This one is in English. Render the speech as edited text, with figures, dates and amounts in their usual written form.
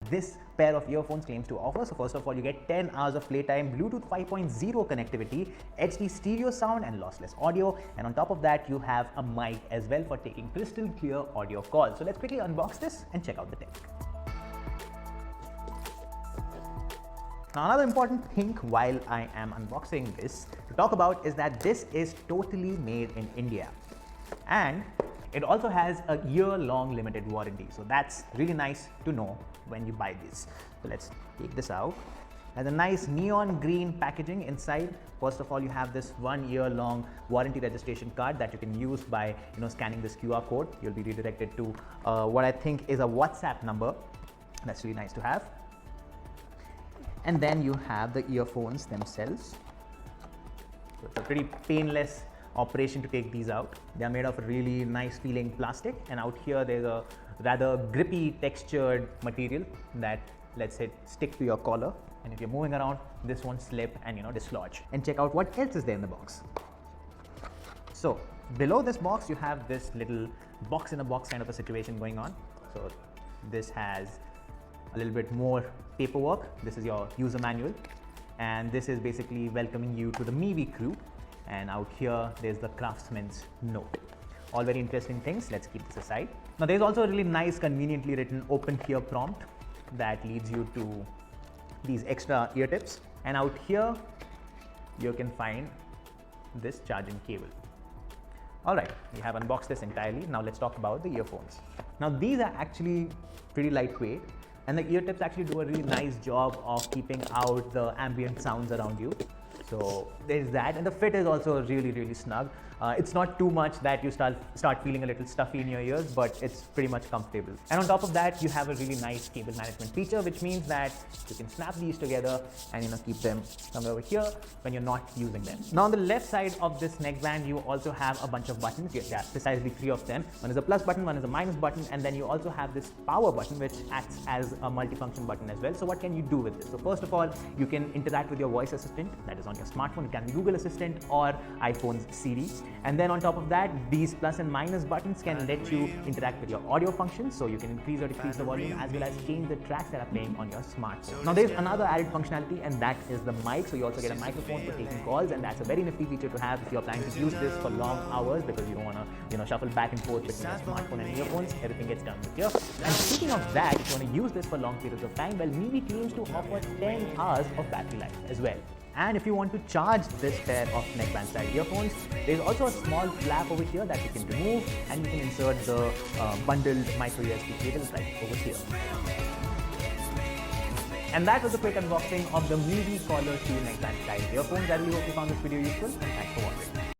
this pair of earphones claims to offer. So first of all, you get 10 hours of playtime, Bluetooth 5.0 connectivity, HD stereo sound and lossless audio, and on top of that you have a mic as well for taking crystal clear audio calls. So let's quickly unbox this and check out the tech. Now, another important thing while I am unboxing this to talk about is that this is totally made in India, and it also has a year-long limited warranty. So that's really nice to know when you buy this. So let's take this out. It has a nice neon green packaging inside. First of all, you have this 1 year long warranty registration card that you can use by scanning this QR code. You'll be redirected to what I think is a WhatsApp number. That's really nice to have. And then you have the earphones themselves. So it's a pretty painless operation to take these out. They are made of a really nice feeling plastic, and out here there's a rather grippy textured material that lets it stick to your collar, and if you're moving around this won't slip and dislodge. And check out what else is there in the box. So below this box you have this little box in a box kind of a situation going on. So this has a little bit more paperwork. This is your user manual, and this is basically welcoming you to the Mivi crew. And out here there's the craftsman's note. All very interesting things. Let's keep this aside. Now there's also a really nice conveniently written open here prompt that leads you to these extra ear tips, and out here you can find this charging cable. Alright, we have unboxed this entirely. Now let's talk about the earphones. Now these are actually pretty lightweight, and the ear tips actually do a really nice job of keeping out the ambient sounds around you. So there's that, and the fit is also really snug. It's not too much that you start feeling a little stuffy in your ears, but it's pretty much comfortable. And on top of that, you have a really nice cable management feature, which means that you can snap these together and keep them somewhere over here when you're not using them. Now on the left side of this neckband, you also have a bunch of buttons. Yeah, precisely 3 of them. One is a plus button, one is a minus button, and then you also have this power button, which acts as a multifunction button as well. So what can you do with this? So first of all, you can interact with your voice assistant that is on your smartphone. It can be Google Assistant or iPhone's Siri. And then on top of that, these plus and minus buttons can let you interact with your audio functions. So you can increase or decrease the volume as well as change the tracks that are playing on your smartphone. Now there's another added functionality, and that is the mic. So you also get a microphone for taking calls, and that's a very nifty feature to have if you're planning to use this for long hours, because you don't want to shuffle back and forth between your smartphone and earphones. Everything gets done with here. And speaking of that, if you want to use this for long periods of time, well, Mivi claims to offer 10 hours of battery life as well. And if you want to charge this pair of neckband style earphones, there's also a small flap over here that you can remove, and you can insert the bundled micro USB cable right over here. And that was a quick unboxing of the Mivi Collar 2 neckband style earphones. I really hope you found this video useful, and thanks for watching.